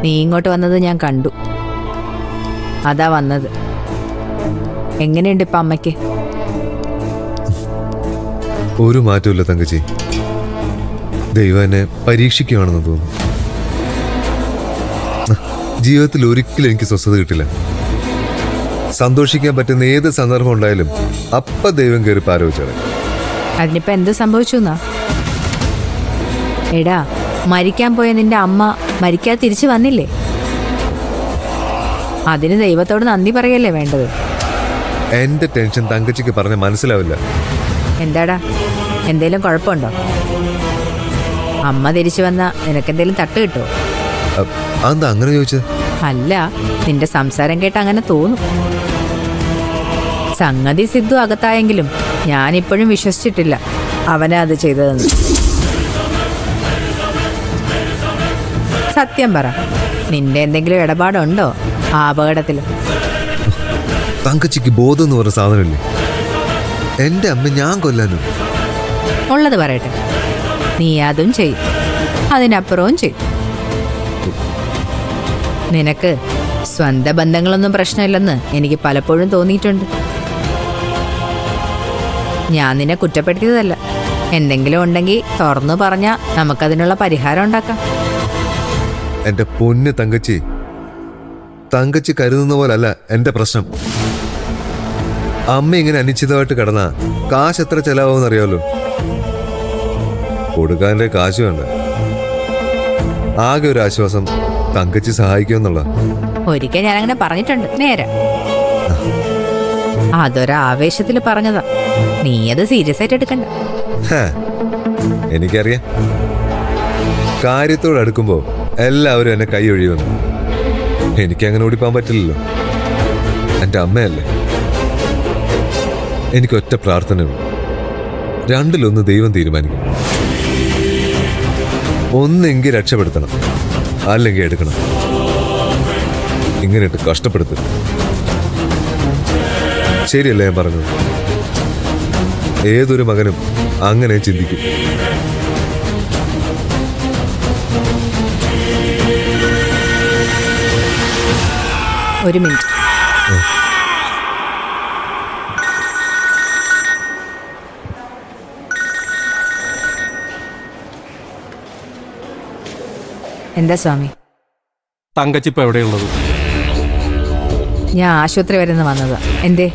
നീ ഇങ്ങോട്ട് വന്നത് ഞാൻ കണ്ടു. അതാ വന്നത്. എങ്ങനെയുണ്ട് ഇപ്പൊ അമ്മയ്ക്ക്? ഒരു മാറ്റമില്ല തങ്കച്ചി. ദൈവം എന്നെ പരീക്ഷിക്കുകയാണെന്ന് തോന്നുന്നു. ജീവിതത്തിൽ ഒരിക്കലും എനിക്ക് സ്വസ്ഥത കിട്ടില്ല. സന്തോഷിക്കാൻ പറ്റുന്ന ഏത് സന്ദർഭം ഉണ്ടായാലും അപ്പ ദൈവം കയറി പാരോചിച്ചാണ്. അതിനിപ്പോ എന്ത് സംഭവിച്ചു എന്നാ? എടാ, മരിക്കാൻ പോയ നിന്റെ അമ്മ മരിക്കാതെ തിരിച്ചു വന്നില്ലേ? അതിന് ദൈവത്തോട് നന്ദി പറയല്ലേ വേണ്ടത്. എന്റെ ടെൻഷൻ തങ്കച്ചിക്ക് പറഞ്ഞ മനസ്സിലാവില്ല. എന്താടാ, എന്തേലും കുഴപ്പമുണ്ടോ? അമ്മ തിരിച്ചു വന്ന നിനക്കെന്തേലും തട്ട് കിട്ടോ? അതെന്താ അങ്ങനെ ചോദിച്ചത്? അല്ല, നിന്റെ സംസാരം കേട്ട് അങ്ങനെ തോന്നും. സംഗതി സിദ്ധു അകത്തായെങ്കിലും ഞാനിപ്പോഴും വിശ്വസിച്ചിട്ടില്ല അവനാ അത് ചെയ്തതെന്ന്. സത്യം പറ, നിന്റെ എന്തെങ്കിലും ഇടപാടുണ്ടോ ആ അപകടത്തിൽ? തങ്കച്ചിക്ക് ബോധം എന്ന് പറഞ്ഞ സാധനമില്ലേ? എന്റെ അമ്മ ഞാൻ കൊല്ലാനും. ഉള്ളത് പറയട്ടെ, നീ അതും ചെയ്യും, അതിനപ്പുറവും ചെയ്യും. നിനക്ക് സ്വന്തം ബന്ധങ്ങളൊന്നും പ്രശ്നമില്ലെന്ന് എനിക്ക് പലപ്പോഴും തോന്നിയിട്ടുണ്ട്. ഞാൻ നിന്നെ കുറ്റപ്പെടുത്തിയതല്ല. എന്തെങ്കിലും ഉണ്ടെങ്കിൽ തുറന്നു പറഞ്ഞാൽ നമുക്കതിനുള്ള പരിഹാരം ഉണ്ടാക്കാം. എന്റെ പൊന്ന് തങ്കച്ചി, തങ്കച്ചി കരുതുന്ന പോലല്ല എന്റെ പ്രശ്നം. അമ്മ ഇങ്ങനെ അനിശ്ചിതമായിട്ട് കിടന്നാ കാശ് എത്ര ചെലവാകുമെന്ന് അറിയാമല്ലോ. കൊടുക്കാൻ്റെ കാശ് വേണ്ട. ആകെ ഒരു ആശ്വാസം തങ്കച്ചി സഹായിക്കുമെന്നുള്ള. ഒരിക്കൽ ഞാനങ്ങനെ പറഞ്ഞിട്ടുണ്ട്, നേരെ. അതൊരാവേശത്തിൽ പറഞ്ഞതാ. നീ അത് സീരിയസ് ആയിട്ട് എടുക്കണ്ട. എനിക്കറിയാം, കാര്യത്തോട് അടുക്കുമ്പോ എല്ലാവരും എന്നെ കൈ ഒഴിയുമെന്ന്. എനിക്കങ്ങനെ ഓടിപ്പോൻ പറ്റില്ലല്ലോ. എൻ്റെ അമ്മയല്ലേ. എനിക്കൊറ്റ പ്രാർത്ഥനയുള്ളൂ, രണ്ടിലൊന്ന് ദൈവം തീരുമാനിക്കണം. ഒന്നെങ്കിൽ രക്ഷപ്പെടുത്തണം, അല്ലെങ്കിൽ എടുക്കണം. ഇങ്ങനെ ഇട്ട് കഷ്ടപ്പെടുത്തരുത്. ശരിയല്ലേ ഞാൻ പറഞ്ഞത്? ഏതൊരു മകനും അങ്ങനെ ചിന്തിക്കും. ഒരു മിനിറ്റ്. എന്താ സ്വാമി? തങ്കച്ചിപ്പ് എവിടെയുള്ളത്? ഞാൻ ആശുപത്രി വരെ വന്നതാ. എന്തേ?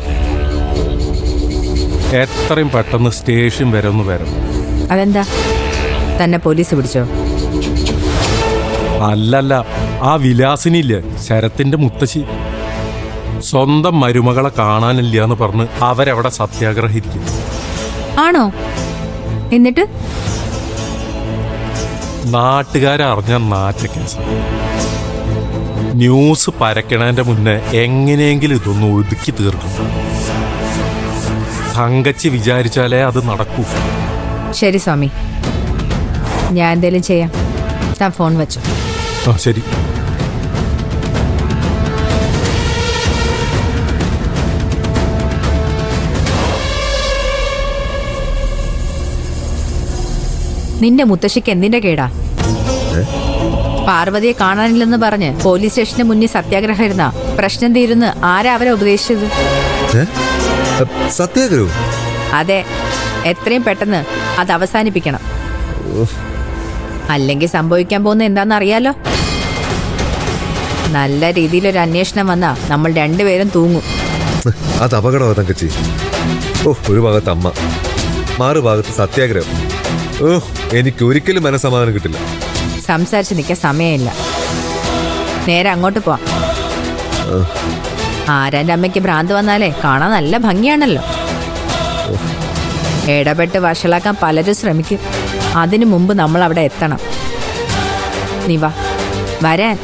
എത്രയും പെട്ടെന്ന് സ്റ്റേഷൻ വരെ ഒന്ന് വരണം. അതെന്താ, തന്നെ പോലീസ് പിടിച്ചോ? അല്ലല്ല, ആ വിലാസിനില്ലേ, ശരത്തിന്റെ മുത്തശ്ശി, സ്വന്തം മരുമകളെ കാണാനില്ല എന്ന് പറഞ്ഞ് അവരവിടെ സത്യാഗ്രഹിക്കും. ആണോ? എന്നിട്ട് നാട്ടുകാരറിഞ്ഞ നാറ്റക്കേസ്. ന്യൂസ് പരക്കണതിന്റെ മുന്നേ എങ്ങനെയെങ്കിലും ഇതൊന്ന് ഒതുക്കി തീർക്കണം. തങ്കച്ചി വിചാരിച്ചാലേ അത് നടക്കൂ. ശരി സ്വാമി, ഞാൻ എന്തേലും ചെയ്യാം. താൻ ഫോൺ വെച്ചോ. ആ ശരി. നിന്റെ മുത്തശ്ശിക്ക് എന്തിന്റെ കേടാ? പാർവതിയെ കാണാനില്ലെന്ന് പറഞ്ഞ് പോലീസ് സ്റ്റേഷന് മുന്നിൽ സത്യാഗ്രഹം ഇരുന്ന പ്രശ്നം തീരുന്ന് ആരാ അവരെ ഉപദേശിച്ചത്? സത്യാഗ്രഹം? അതെ, എത്രയും പെട്ടെന്ന് അത് അവസാനിപ്പിക്കണം. അല്ലെങ്കിൽ സംഭവിക്കാൻ പോകുന്ന എന്താണെന്ന് അറിയാലോ. നല്ല രീതിയിലൊരു അന്വേഷണം വന്നാ നമ്മൾ രണ്ടുപേരും തൂങ്ങും. അത് അപകടമാ തങ്കച്ചി. ഒരു ഭാഗത്ത് അമ്മ, മറുഭാഗത്ത് സത്യാഗ്രഹം. എനിക്ക് ഒരിക്കലും മനസ്സമാധാനം കിട്ടില്ല. സംസാരിച്ച് നിൽക്കാൻ സമയമില്ല. നേരെ അങ്ങോട്ട് പോവാം. ആരാൻ്റെ അമ്മയ്ക്ക് ഭ്രാന്ത് വന്നാലേ കാണാൻ നല്ല ഭംഗിയാണല്ലോ. ഇടപെട്ട് വഷളാക്കാൻ പലരും ശ്രമിക്കും. അതിനു മുമ്പ് നമ്മൾ അവിടെ എത്തണം. നീ വാ, വരാൻ.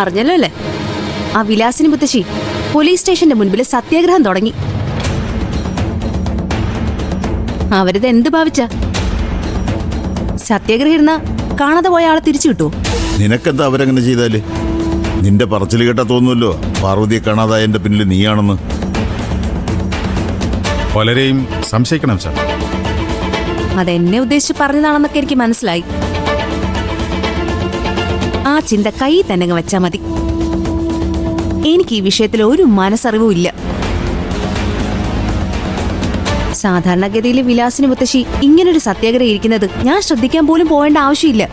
അറിഞ്ഞല്ലോ അല്ലേ, ആ വിലാസിനി മുത്തശ്ശി പോലീസ് സ്റ്റേഷന്റെ മുൻപിൽ സത്യാഗ്രഹം തുടങ്ങി. അവരിത് എന്ത് ഭാവിച്ച? സത്യാഗ്രഹം ഇരുന്ന കാണാതെ പോയ ആളെ തിരിച്ചു കിട്ടുമോ? നിനക്കെന്താ അവരങ്ങനെ ചെയ്താല്? നിന്റെ പറച്ചിൽ കേട്ടാ തോന്നുമല്ലോ പാർവതിയെ കാണാതായ എന്റെ പിന്നിൽ നീയാണെന്ന്. പലരെയും സംശയിക്കണം സാർ. അതെന്നെ ഉദ്ദേശിച്ച് പറഞ്ഞതാണെന്നൊക്കെ എനിക്ക് മനസ്സിലായി. ആ ചിന്ത കൈ തന്നെ അങ്ങ് വെച്ചാ മതി. എനിക്ക് ഈ വിഷയത്തിൽ ഒരു മനസ്സറിവും ഇല്ല. സാധാരണഗതിയിൽ വിലാസിന് മുത്തശ്ശി ഇങ്ങനൊരു സത്യാഗ്രഹം ഇരിക്കുന്നത് ഞാൻ ശ്രദ്ധിക്കാൻ പോലും പോവേണ്ട ആവശ്യമില്ല.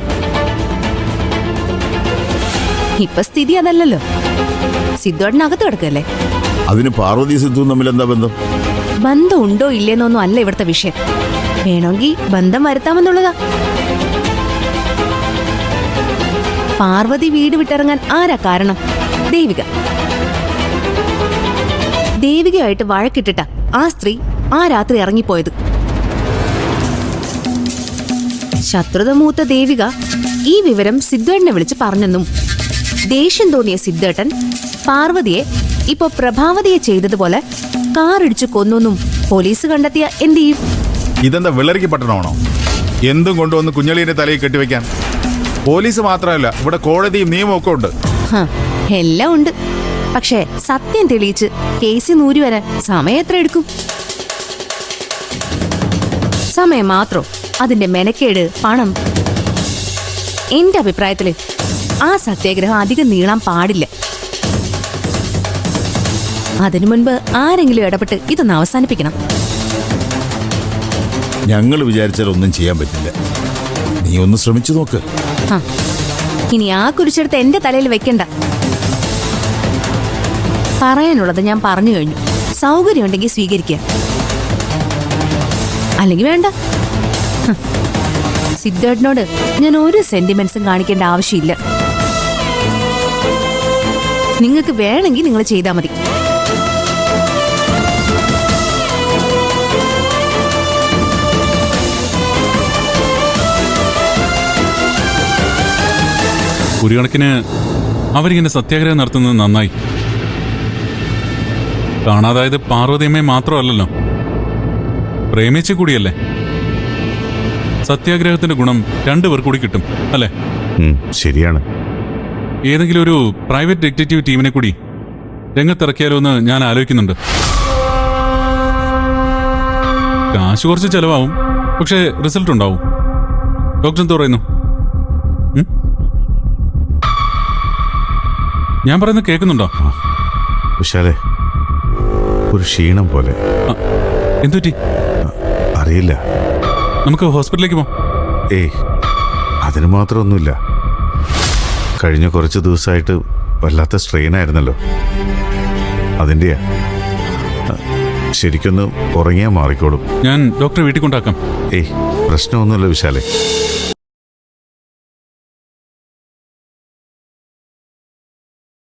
ഇപ്പൊ സ്ഥിതി അതല്ലല്ലോ. സിദ്ധുവേട്ടനകത്ത് കിടക്കല്ലേ. അതിന് പാർവതി സിദ്ധു തമ്മിൽ എന്താ ബന്ധം? ബന്ധം ഉണ്ടോ ഇല്ലേന്നൊന്നും അല്ല ഇവിടുത്തെ വിഷയം. വേണമെങ്കിൽ ബന്ധം വരുത്താമെന്നുള്ളതാ. പാർവതി വീട് വിട്ടിറങ്ങാൻ ആരാ കാരണം? ദേവിക. ദേവികയായിട്ട് വഴക്കിട്ടിട്ടാ ആ സ്ത്രീ ആ രാത്രി ഇറങ്ങിപ്പോയത്. ശത്രുത മൂത്ത ദേവിക ഈ വിവരം സിദ്ധേട്ടനെ വിളിച്ച് പറഞ്ഞെന്നും ദേഷ്യം തോന്നിയ സിദ്ധേട്ടൻ പാർവതിയെ ഇപ്പൊ പ്രഭാവതിയെ ചെയ്തതുപോലെ കാറിടിച്ചു കൊന്നൊന്നും പോലീസ് കണ്ടെത്തിയ എന്ത് ചെയ്യും? ഇതെന്താ വിളറിക്ക് പട്ടണമാണോ? എന്തും കൊണ്ടുവന്ന് കുഞ്ഞളീന്റെ തലയിൽ കെട്ടിവെക്കാൻ? പോലീസ് മാത്രമല്ല, ഇവിടെ കോടതിയും നിയമവും ഒക്കെ ഉണ്ട്. എല്ലാം ഉണ്ട്. പക്ഷേ സത്യം തെളിയിച്ച് കേസ് നൂരി വരാൻ സമയം എത്ര എടുക്കും? സമയം മാത്രം, അതിന്റെ മെനക്കേട്, പണം. എന്റെ അഭിപ്രായത്തില് ആ സത്യാഗ്രഹം അധികം നീളാൻ പാടില്ല. അതിനു മുൻപ് ആരെങ്കിലും ഇടപെട്ട് ഇതൊന്ന് അവസാനിപ്പിക്കണം. ഞങ്ങൾ വിചാരിച്ചാൽ ഒന്നും ചെയ്യാൻ പറ്റില്ല. നീ ഒന്ന് ശ്രമിച്ചു നോക്ക്. ഇനി ആ കുരിശെടുത്ത് എന്റെ തലയിൽ വെക്കണ്ട. പറയാനുള്ളത് ഞാൻ പറഞ്ഞു കഴിഞ്ഞു. സൗകര്യമുണ്ടെങ്കിൽ സ്വീകരിക്കുക, അല്ലെങ്കിൽ വേണ്ട. സിദ്ധേട്ടനോട് ഞാൻ ഒരു സെന്റിമെന്റ്സും കാണിക്കേണ്ട ആവശ്യമില്ല. നിങ്ങൾക്ക് വേണമെങ്കിൽ നിങ്ങൾ ചെയ്താൽ മതി. ഒരു കണക്കിന് അവരിങ്ങനെ സത്യാഗ്രഹം നടത്തുന്നത് നന്നായി. കാണാതായത് പാർവതിയമ്മയെ മാത്രമല്ലല്ലോ, പ്രേമിച്ചു കൂടിയല്ലേ. സത്യാഗ്രഹത്തിന്റെ ഗുണം രണ്ടുപേർ കൂടി കിട്ടും, അല്ലേ? ശരിയാണ്. ഏതെങ്കിലും ഒരു പ്രൈവറ്റ് ഡിറ്റക്റ്റീവ് ടീമിനെ കൂടി രംഗത്തിറക്കിയാലോ എന്ന് ഞാൻ ആലോചിക്കുന്നുണ്ട്. കാശ് കുറച്ച് ചെലവാവും, പക്ഷേ റിസൾട്ട് ഉണ്ടാവും. ഡോക്ടർ എന്ത് പറയുന്നു? ഞാൻ പറയുന്നത് കേൾക്കുന്നുണ്ടോ? വിശാലേ, ഒരു ക്ഷീണം പോലെ. എന്തുപറ്റി? അറിയില്ല. നമുക്ക് ഹോസ്പിറ്റലിലേക്ക് പോവാം. ഏയ്, അതിന് മാത്രമൊന്നുമില്ല. കഴിഞ്ഞ കുറച്ച് ദിവസമായിട്ട് വല്ലാത്ത സ്ട്രെയിൻ ആയിരുന്നല്ലോ, അതിൻ്റെയാ. ശരിക്കൊന്ന് ഉറങ്ങിയാൽ മാറിക്കോളും. ഞാൻ ഡോക്ടറെ വീട്ടിൽ കൊണ്ടാക്കാം. ഏയ്, പ്രശ്നമൊന്നുമില്ല വിശാലേ.